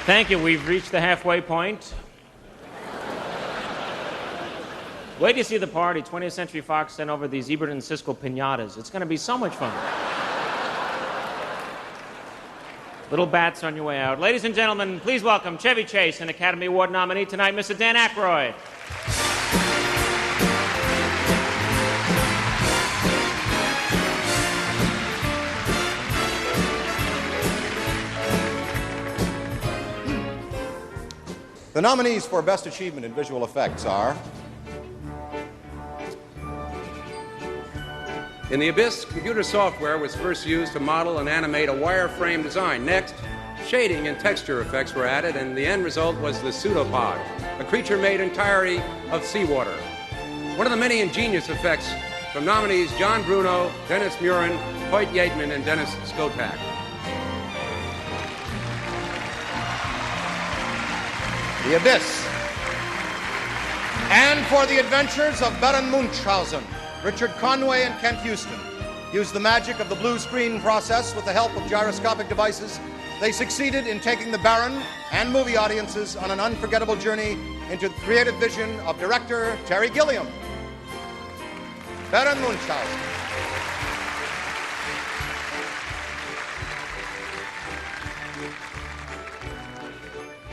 Thank you. We've reached the halfway point. Wait till you see the party. 20th Century Fox sent over these Ebert and Siskel pinatas. It's going to be so much fun. Little bats on your way out. Ladies and gentlemen, please welcome Chevy Chase, an Academy Award nominee tonight, Mr. Dan Aykroyd. The nominees for Best Achievement in Visual Effects are... In The Abyss, computer software was first used to model and animate a wireframe design. Next, shading and texture effects were added, and the end result was the pseudopod, a creature made entirely of seawater. One of the many ingenious effects from nominees John Bruno, Dennis Muren, Hoyt Yateman, and Dennis Skotak. The Abyss. And for The Adventures of Baron Munchausen, Richard Conway and Kent Houston used the magic of the blue screen process with the help of gyroscopic devices. They succeeded in taking the Baron and movie audiences on an unforgettable journey into the creative vision of director Terry Gilliam. Baron Munchausen.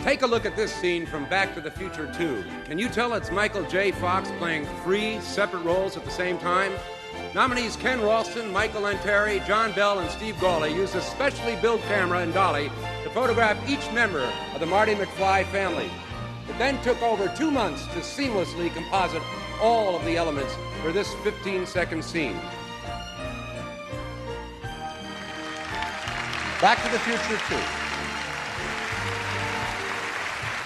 Take a look at this scene from Back to the Future 2. Can you tell it's Michael J. Fox playing 3 separate roles at the same time? Nominees Ken Ralston, Michael Anteri, John Bell, and Steve Gawley used a specially built camera and dolly to photograph each member of the Marty McFly family. It then took over 2 months to seamlessly composite all of the elements for this 15-second scene. Back to the Future 2.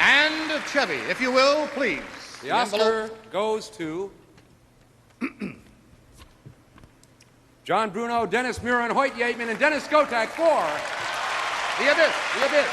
And Chevy, if you will, please. The Oscar goes to John Bruno, Dennis Muren, Hoyt Yateman, and Dennis Skotak for The Abyss. The Abyss.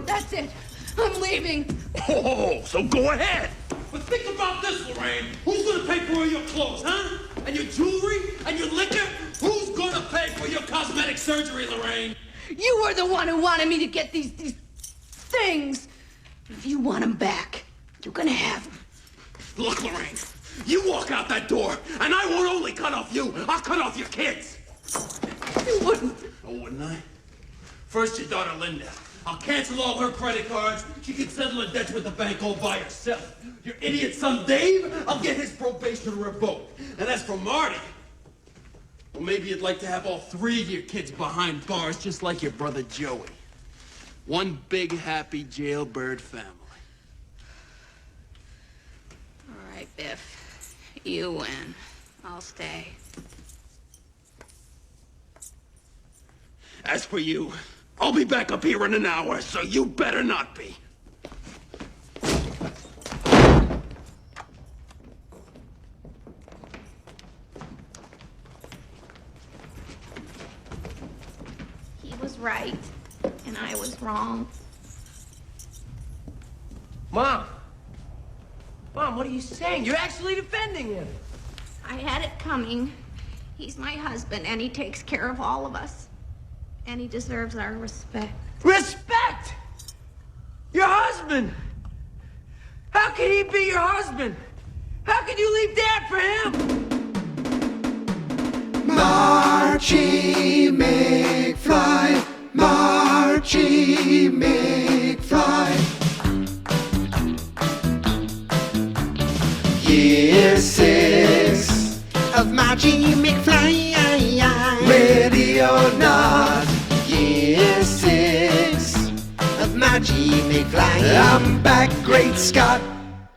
That's it. I'm leaving. Oh, so go ahead. But think about this, Lorraine. Who's gonna pay for all your clothes, huh? And your jewelry? And your liquor? Who's gonna pay for your cosmetic surgery, Lorraine? You were the one who wanted me to get these things. If you want them back, you're gonna have them. Look, Lorraine, you walk out that door, and I won't only cut off you, I'll cut off your kids. You wouldn't. Oh, wouldn't I? First, your daughter, Linda. I'll cancel all her credit cards. She can settle her debts with the bank all by herself. Your idiot son, Dave, I'll get his probation revoked. And as for Marty, well, maybe you'd like to have all 3 of your kids behind bars, just like your brother Joey. One big, happy jailbird family. All right, Biff. You win. I'll stay. As for you, I'll be back up here in an hour, so you better not be. He was right, and I was wrong. Mom! Mom, what are you saying? You're actually defending him. I had it coming. He's my husband, and he takes care of all of us. And he deserves our respect. Respect! Your husband! How can he be your husband? How could you leave Dad for him? Marchy McFly, Marchy McFly. Year 6 of Marchy McFly. Ready or not, Year 6 of Marchy McFly. I'm back, great Scott.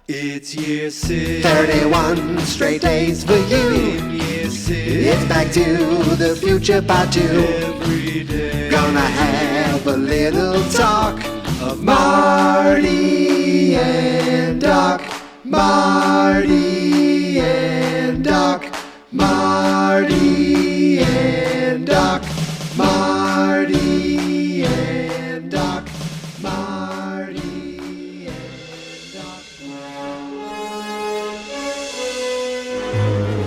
It's Year 6. 31 straight days for you. In Year 6. It's Back to the Future Part 2. Every day. Gonna have a little talk of Marty and Doc. Marty and Doc. Marty and Doc. Marty and Doc. Marty and Doc.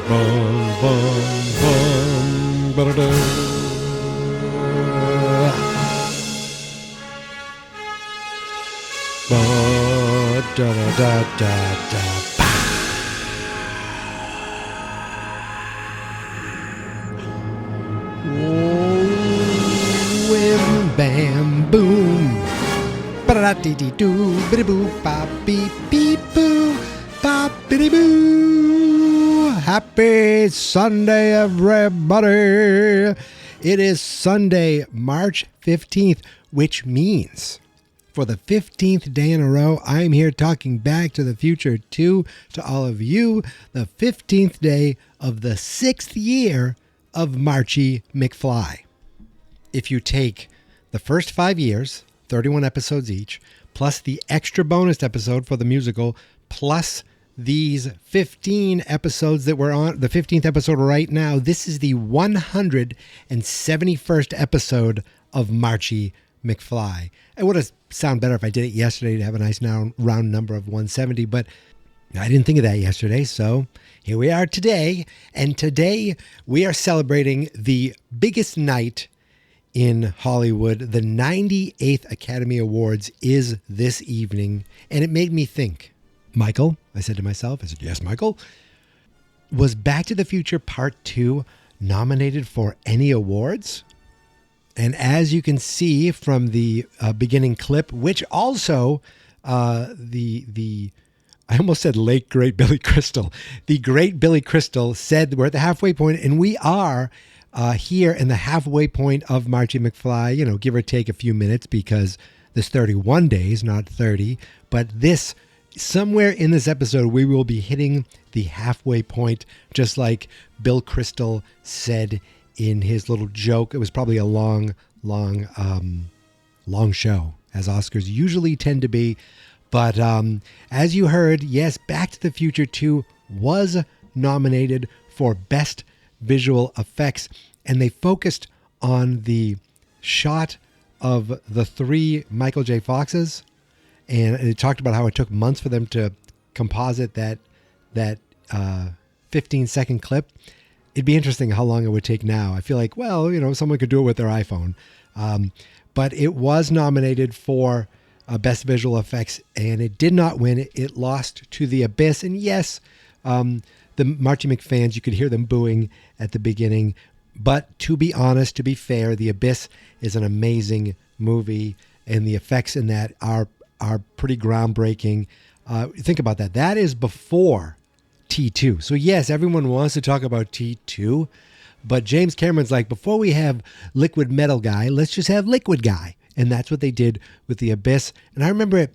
Bum, bum. Wham, bam, boom. Ba-da-dee-dee-doo, biddy-boo, bop-beep-beep-boo, bop-biddy-boo. Happy Sunday, everybody. It is Sunday, March 15th, which means for the 15th day in a row, I'm here talking Back to the Future 2 to all of you, the 15th day of the 6th year of Marchy McFly. If you take the first 5 years, 31 episodes each, plus the extra bonus episode for the musical, plus these 15 episodes that we're on, the 15th episode right now, this is the 171st episode of Marchy McFly. It would have sounded better if I did it yesterday to have a nice round number of 170, but I didn't think of that yesterday, so here we are today, and today we are celebrating the biggest night in Hollywood. The 98th Academy Awards is this evening, and it made me think, Michael, I said to myself, I said, yes, Michael, was Back to the Future Part 2 nominated for any awards? And as you can see from the beginning clip, which also I almost said late great Billy Crystal. The great Billy Crystal said we're at the halfway point, and we are here in the halfway point of Marchy McFly, give or take a few minutes, because there's 31 days, not 30. But somewhere in this episode, we will be hitting the halfway point, just like Bill Crystal said in his little joke. It was probably a long show, as Oscars usually tend to be. But as you heard, yes, Back to the Future 2 was nominated for Best Visual Effects, and they focused on the shot of the 3 Michael J. Foxes, and it talked about how it took months for them to composite that 15-second clip. It'd be interesting how long it would take now. I feel like, someone could do it with their iPhone. But it was nominated for Best Visual Effects, and it did not win. It lost to The Abyss. And yes, the Marchy McFans, you could hear them booing at the beginning. But to be honest, to be fair, The Abyss is an amazing movie, and the effects in that are pretty groundbreaking. Think about that. That is before T2. So yes, everyone wants to talk about T2, but James Cameron's like, before we have liquid metal guy, let's just have liquid guy. And that's what they did with The Abyss. And I remember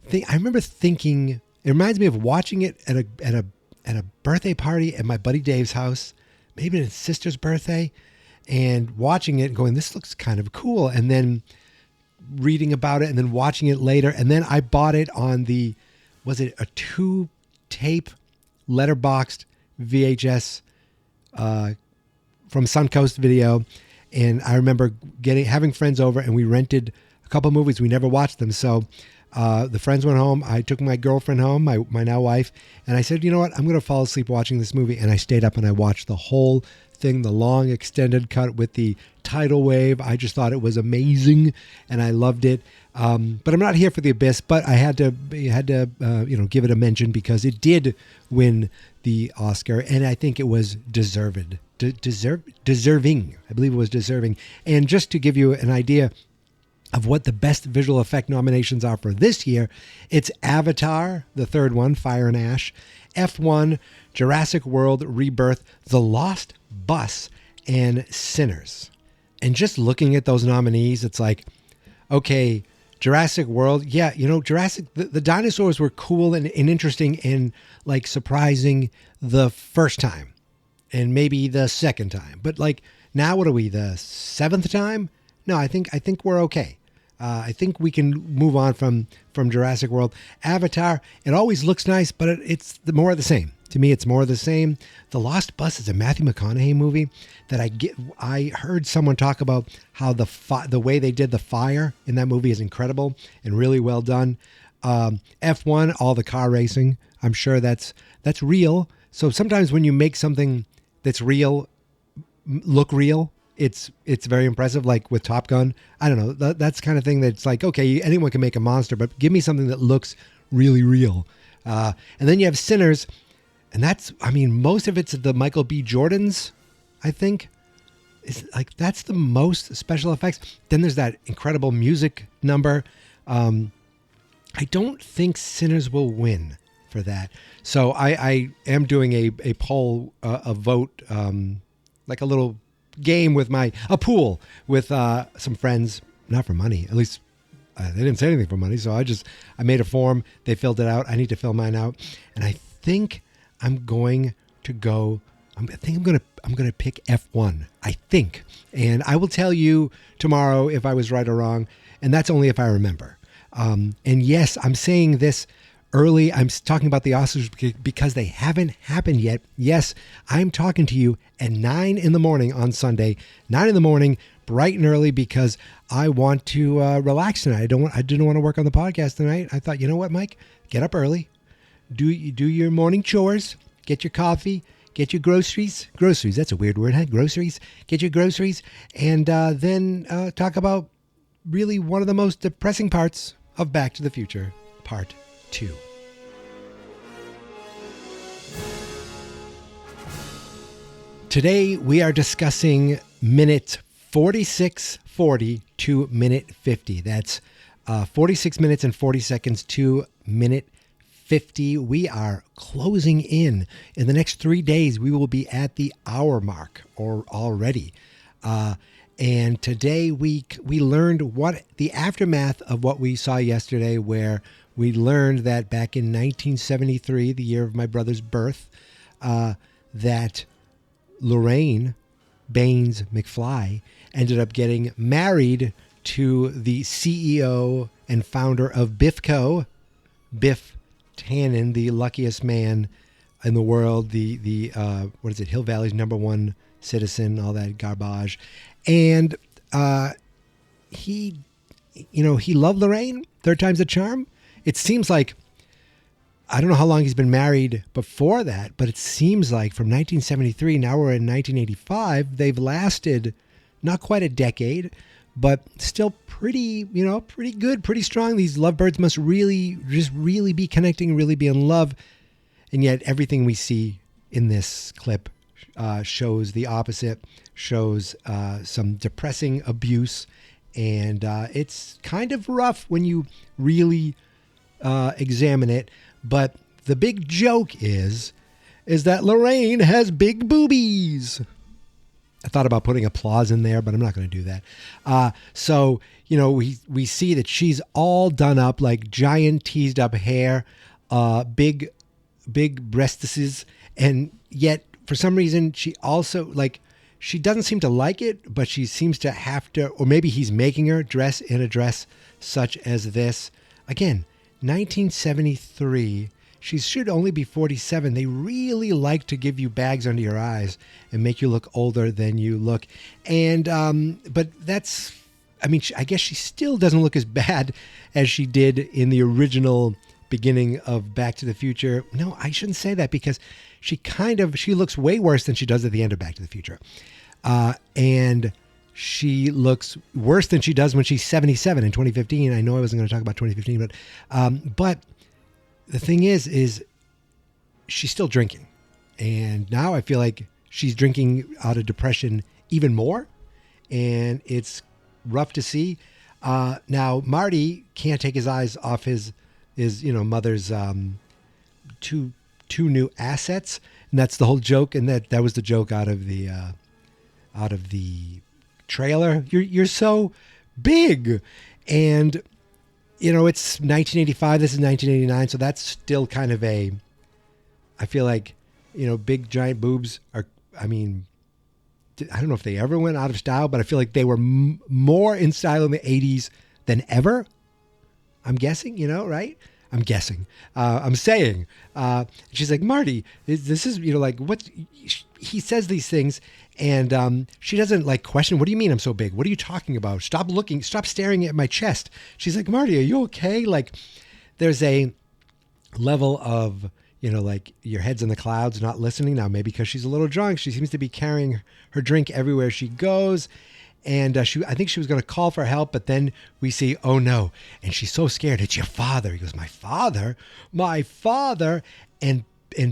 thinking, it reminds me of watching it at a birthday party at my buddy Dave's house, maybe his sister's birthday, and watching it and going, this looks kind of cool. And then reading about it and then watching it later. And then I bought it on was it a 2-tape letterboxed VHS from Suncoast Video, and I remember having friends over, and we rented a couple movies. We never watched them, so the friends went home. I took my girlfriend home, my now wife, and I said, you know what, I'm going to fall asleep watching this movie. And I stayed up and I watched the whole thing, the long extended cut with the tidal wave. I just thought it was amazing, and I loved it. But I'm not here for The Abyss, but I had to give it a mention because it did win the Oscar, and I think it was deserving. I believe it was deserving. And just to give you an idea of what the best visual effect nominations are for this year, it's Avatar, the third one, Fire and Ash, F1, Jurassic World, Rebirth, The Lost Bus, and Sinners. And just looking at those nominees, it's like, okay, Jurassic World, yeah, Jurassic, the dinosaurs were cool and interesting and like surprising the first time and maybe the second time. But like now, what are we, the 7th time? No, I think we're okay. I think we can move on from Jurassic World. Avatar, it always looks nice, but it's more of the same. To me, it's more of the same. The Lost Bus is a Matthew McConaughey movie that I heard someone talk about how the way they did the fire in that movie is incredible and really well done. F1, all the car racing, I'm sure that's real. So sometimes when you make something that's real look real, it's very impressive. Like with Top Gun, I don't know. That's the kind of thing that's like, okay, anyone can make a monster, but give me something that looks really real. And then you have Sinners, and that's, I mean, most of it's the Michael B. Jordans, I think. It's like, that's the most special effects. Then there's that incredible music number. I don't think Sinners will win for that. So I am doing a poll, a vote, like a little game with a pool with some friends, not for money. At least they didn't say anything for money. So I made a form. They filled it out. I need to fill mine out. And I think I'm going to go. I'm going to pick F1. I think. And I will tell you tomorrow if I was right or wrong. And that's only if I remember. And yes, I'm saying this early. I'm talking about the Oscars because they haven't happened yet. Yes, I'm talking to you at 9 in the morning on Sunday, 9 in the morning, bright and early, because I want to relax tonight. I didn't want to work on the podcast tonight. I thought, you know what, Mike, get up early, do your morning chores, get your coffee, get your groceries. Groceries, that's a weird word, huh? Groceries. Get your groceries, and then talk about really one of the most depressing parts of Back to the Future, Part 2. Today we are discussing minute 46:40 to minute 50. That's 46 minutes and 40 seconds to minute 50. We are closing in. In the next 3 days, we will be at the hour mark or already. And today we learned what the aftermath of what we saw yesterday, where we learned that back in 1973, the year of my brother's birth, that Lorraine Baines McFly ended up getting married to the CEO and founder of Biff, Biff Tannen, the luckiest man in the world, the what is it, Hill Valley's #1 citizen, all that garbage. And he loved Lorraine. Third time's a charm. It seems like, I don't know how long he's been married before that, but it seems like from 1973, now we're in 1985, they've lasted not quite a decade, but still pretty good, pretty strong. These lovebirds must really be connecting, really be in love. And yet everything we see in this clip shows the opposite, shows some depressing abuse. And it's kind of rough when you really examine it. But the big joke is that Lorraine has big boobies. I thought about putting applause in there, but I'm not going to do that. So, we see that she's all done up, like giant teased up hair, big breastises. And yet for some reason she also, she doesn't seem to like it, but she seems to have to, or maybe he's making her dress in a dress such as this. Again, 1973, she should only be 47. They really like to give you bags under your eyes and make you look older than you look. And, but that's, I guess she still doesn't look as bad as she did in the original beginning of Back to the Future. No, I shouldn't say that, because she looks way worse than she does at the end of Back to the Future. And she looks worse than she does when she's 77 in 2015. I know I wasn't going to talk about 2015, but the thing is she's still drinking. And now I feel like she's drinking out of depression even more. And it's rough to see. Now Marty can't take his eyes off his mother's two new assets. And that's the whole joke. And that was the joke out of the trailer. You're so big. And it's 1985, this is 1989, so that's still kind of I feel like big giant boobs are, I don't know if they ever went out of style, but I feel like they were more in style in the 80s than ever. I'm guessing, right? I'm guessing. I'm saying. She's like, Marty, this is, what? He says these things, and she doesn't question, what do you mean I'm so big? What are you talking about? Stop staring at my chest. She's like, Marty, are you okay? There's a level of, like your head's in the clouds, not listening. Now, maybe because she's a little drunk, she seems to be carrying her drink everywhere she goes. And I think she was going to call for help, but then we see, oh no. And she's so scared. It's your father. He goes, my father? My father? And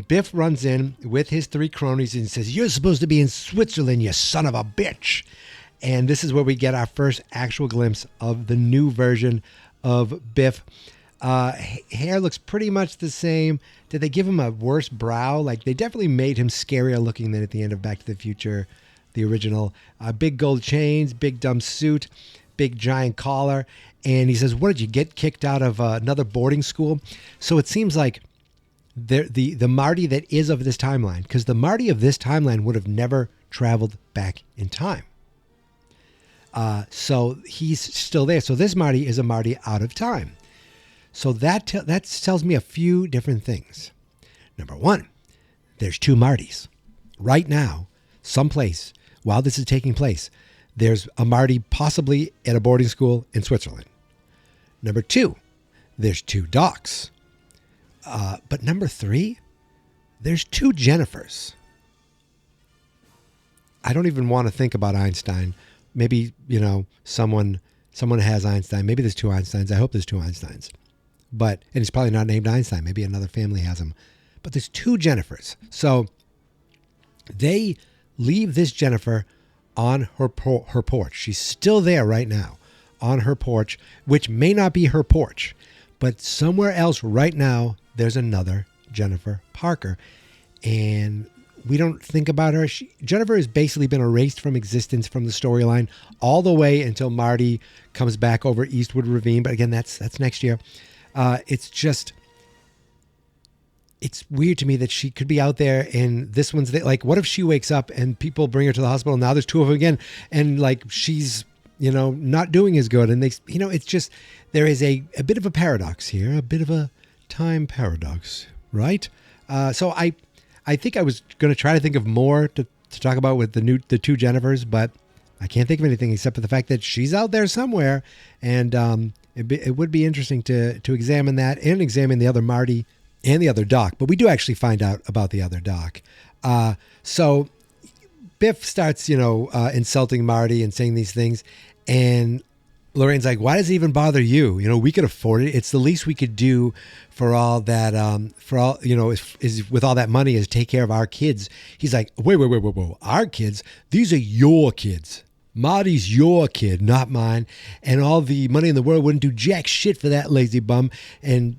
Biff runs in with his 3 cronies and says, you're supposed to be in Switzerland, you son of a bitch. And this is where we get our first actual glimpse of the new version of Biff. Hair looks pretty much the same. Did they give him a worse brow? Like, they definitely made him scarier looking than at the end of Back to the Future, the original. Big gold chains, big dumb suit, big giant collar. And he says, what, did you get kicked out of another boarding school? So it seems like the Marty that is of this timeline, because the Marty of this timeline would have never traveled back in time. So he's still there. So this Marty is a Marty out of time. So that tells me a few different things. Number one, there's 2 Martys. Right now, someplace, while this is taking place, there's a Marty possibly at a boarding school in Switzerland. Number 2, there's 2 Docs. But number 3, there's 2 Jennifers. I don't even want to think about Einstein. Maybe, someone has Einstein. Maybe there's 2 Einsteins. I hope there's 2 Einsteins. And he's probably not named Einstein. Maybe another family has him. But there's 2 Jennifers. So they leave this Jennifer on her porch. She's still there right now on her porch, which may not be her porch. But somewhere else right now, there's another Jennifer Parker. And we don't think about her. Jennifer has basically been erased from existence from the storyline all the way until Marty comes back over Eastwood Ravine. But again, that's next year. It's weird to me that she could be out there and this one's there. Like, what if she wakes up and people bring her to the hospital? Now there's 2 of them again. And like, she's, not doing as good. And they, it's just, there is a bit of a paradox here, a bit of a time paradox, right? So I think I was going to try to think of more to talk about with the 2 Jennifers, but I can't think of anything except for the fact that she's out there somewhere. And it would be interesting to examine that and examine the other Marty and the other Doc. But we do actually find out about the other Doc. So Biff starts, insulting Marty and saying these things. And Lorraine's like, why does it even bother you? We could afford it. It's the least we could do for all that, is with all that money is take care of our kids. He's like, wait. Our kids? These are your kids. Marty's your kid, not mine. And all the money in the world wouldn't do jack shit for that lazy bum. And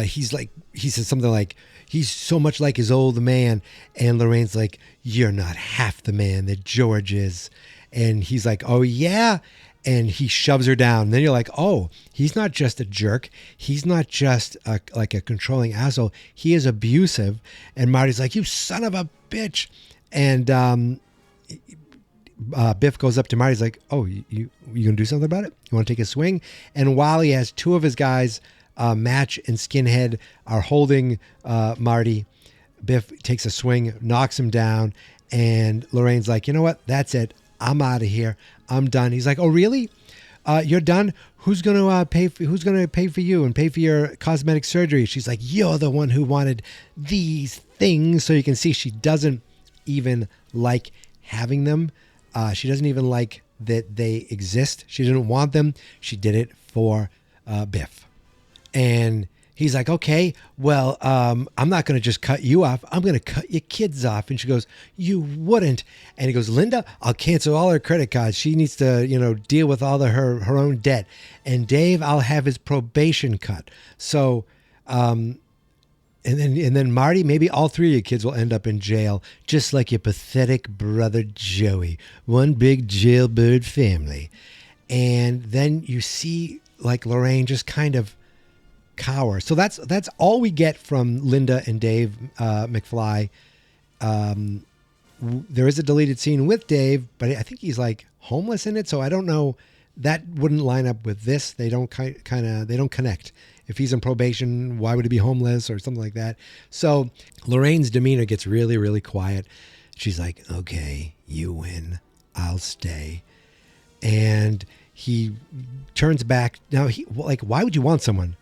he says something like, he's so much like his old man. And Lorraine's like, you're not half the man that George is. And he's like, oh yeah. And he shoves her down. And then you're like, oh, he's not just a jerk. He's not just like a controlling asshole. He is abusive. And Marty's like, you son of a bitch. And Biff goes up to Marty. He's like, oh, you gonna do something about it? You want to take a swing? And while he has 2 of his guys, Match and Skinhead, are holding Marty, Biff takes a swing, knocks him down. And Lorraine's like, you know what? That's it. I'm out of here. I'm done. He's like, oh, really? You're done? Who's going to pay for you and pay for your cosmetic surgery? She's like, you're the one who wanted these things. So you can see she doesn't even like having them. She doesn't even like that they exist. She didn't want them. She did it for Biff. And he's like, okay, well, I'm not going to just cut you off. I'm going to cut your kids off. And she goes, you wouldn't. And he goes, Linda, I'll cancel all her credit cards. She needs to, deal with all her own debt. And Dave, I'll have his probation cut. So, and then Marty, maybe all 3 of your kids will end up in jail, just like your pathetic brother Joey. One big jailbird family. And then you see like Lorraine just kind of cower. So that's all we get from Linda and Dave McFly. There is a deleted scene with Dave, but I think he's like homeless in it. So I don't know. That wouldn't line up with this. They don't they don't connect. If he's in probation, why would he be homeless or something like that? So Lorraine's demeanor gets really, really quiet. She's like, okay, you win. I'll stay. And he turns back. Now, why would you want someone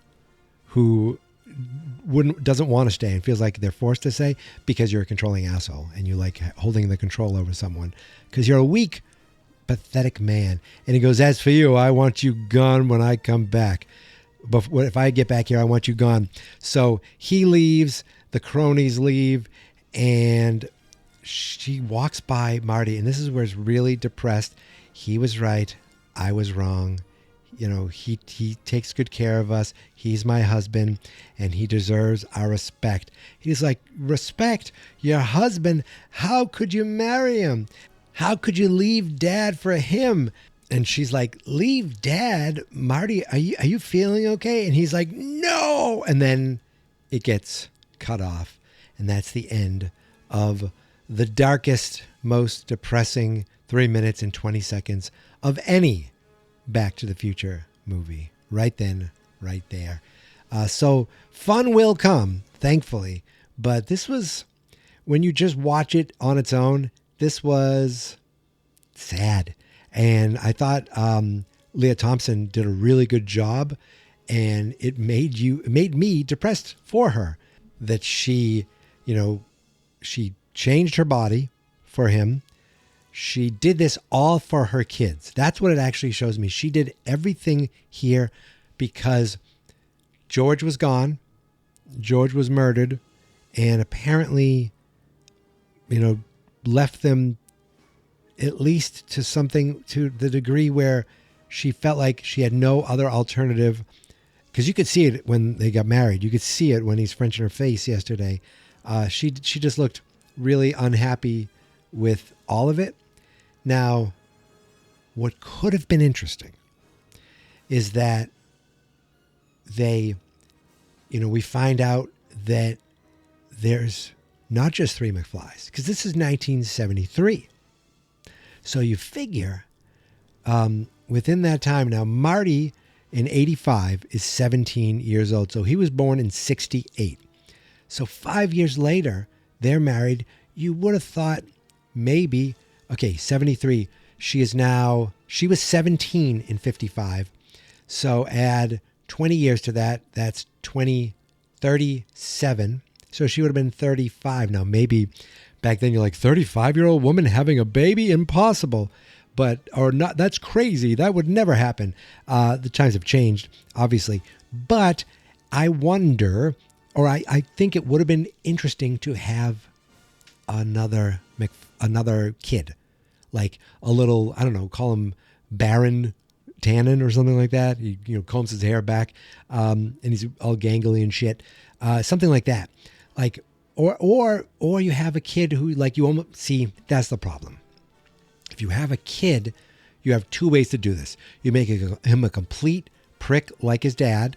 who doesn't want to stay and feels like they're forced to stay because you're a controlling asshole and you like holding the control over someone because you're a weak, pathetic man. And he goes, as for you, I want you gone when I come back. But if I get back here, I want you gone. So he leaves, the cronies leave, and she walks by Marty, and this is where it's really depressed. He was right. I was wrong. You know, he takes good care of us. He's my husband, and he deserves our respect. He's like, respect your husband? How could you marry him? How could you leave Dad for him? And she's like, leave Dad? Marty, are you feeling okay? And he's like, no. And then it gets cut off. And that's the end of the darkest, most depressing 3 minutes and 20 seconds of any Back to the Future movie. Right then, right there. So fun will come, thankfully. But this was, when you just watch it on its own, this was sad. And I thought Leah Thompson did a really good job, and it made me depressed for her that she changed her body for him. She did this all for her kids. That's what it actually shows me. She did everything here because George was gone. George was murdered, and apparently, left them at least to something, to the degree where she felt like she had no other alternative. Because you could see it when they got married. You could see it when he's Frenching her face yesterday. She just looked really unhappy with all of it. Now, what could have been interesting is that we find out that there's not just 3 McFlys, because this is 1973. So you figure within that time, now Marty in 85 is 17 years old. So he was born in 68. So 5 years later, they're married. You would have thought maybe, 73. She was 17 in 55. So add 20 years to that. That's 37. So she would have been 35. Now, maybe back then you're like, 35-year-old woman having a baby? Impossible. Or not. That's crazy. That would never happen. The times have changed, obviously. But I wonder, or I think it would have been interesting to have another kid, like a little, I don't know, call him Baron Tannen or something like that. He combs his hair back, and he's all gangly and shit, something like that. Like, or you have a kid who, like, you almost see. That's the problem. If you have a kid, you have two ways to do this. You make him a complete prick like his dad,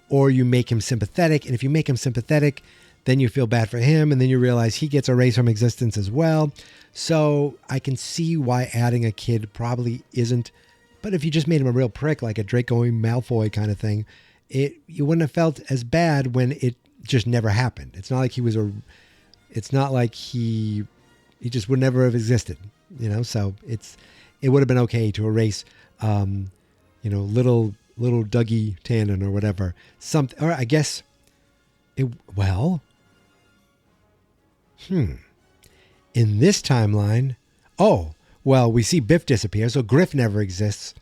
or you make him sympathetic. And if you make him sympathetic, then you feel bad for him, and then you realize he gets erased from existence as well. So I can see why adding a kid probably isn't. But if you just made him a real prick, like a Draco Malfoy kind of thing, you wouldn't have felt as bad when it just never happened. It's not like he just would never have existed, So it would have been okay to erase, little Dougie Tannen or whatever. Or I guess in this timeline, we see Biff disappear, so Griff never exists.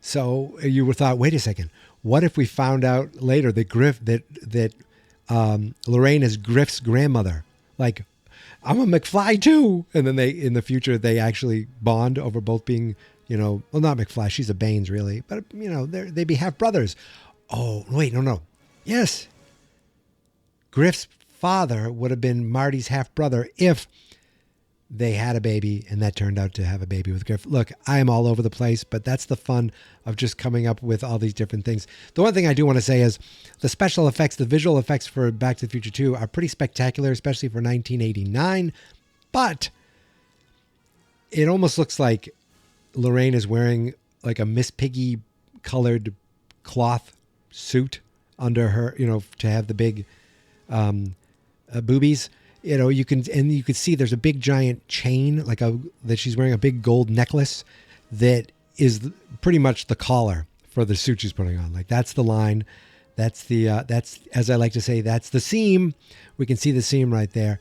So you thought, wait a second, what if we found out later that Lorraine is Griff's grandmother? Like, I'm a McFly too. And then in the future, they actually bond over both being, not McFly, she's a Baines really, but they'd be half brothers. Oh, wait, no. Yes. Griff's father would have been Marty's half brother if they had a baby and that turned out to have a baby with Griff. Look, I am all over the place, but that's the fun of just coming up with all these different things. The one thing I do want to say is the special effects, the visual effects for Back to the Future 2 are pretty spectacular, especially for 1989, but it almost looks like Lorraine is wearing like a Miss Piggy colored cloth suit under her, to have the big boobies. You can see there's a big giant chain, that she's wearing, a big gold necklace that is pretty much the collar for the suit she's putting on. Like, that's the line That's as I like to say, that's the seam. We can see the seam right there.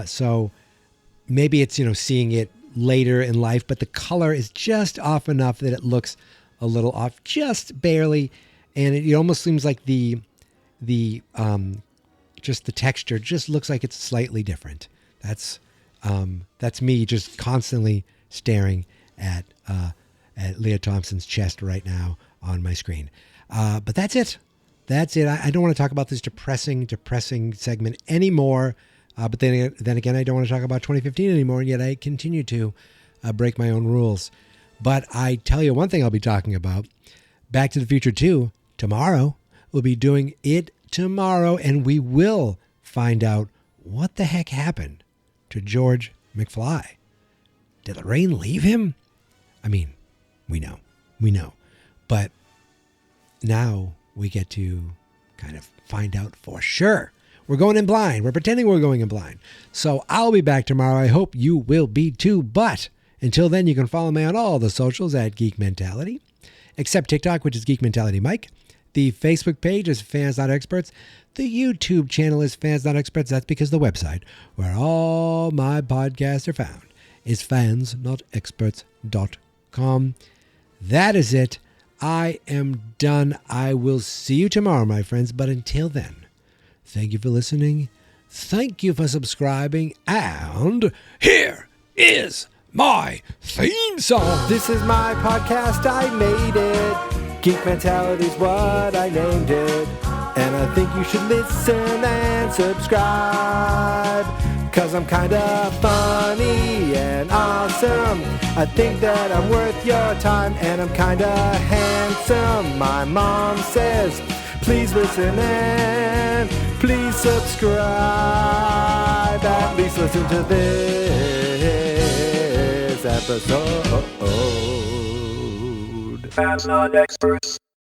So maybe it's, seeing it later in life, but the color is just off enough that it looks a little off, just barely. And it almost seems like the just the texture just looks like it's slightly different. That's me just constantly staring at Leah Thompson's chest right now on my screen. But that's it. That's it. I don't want to talk about this depressing segment anymore. But then again, I don't want to talk about 2015 anymore, and yet I continue to break my own rules. But I tell you one thing I'll be talking about. Back to the Future 2, tomorrow. We'll be doing it tomorrow, and we will find out what the heck happened to George McFly. Did Lorraine leave him? I mean, we know. But now we get to kind of find out for sure. We're going in blind. We're pretending we're going in blind. So I'll be back tomorrow. I hope you will be too. But until then, you can follow me on all the socials at Geek Mentality, except TikTok, which is Geek Mentality Mike. The Facebook page is Fans Not Experts. The YouTube channel is Fans Not Experts. That's because the website where all my podcasts are found is fansnotexperts.com. That is it. I am done. I will see you tomorrow, my friends. But until then, thank you for listening. Thank you for subscribing. And here is my theme song. This is my podcast, I made it. Geek Mentality's what I named it. And I think you should listen and subscribe. 'Cause I'm kinda funny and awesome. I think that I'm worth your time. And I'm kinda handsome. My mom says, please listen and please subscribe. At least listen to this episode. Fans Not Experts.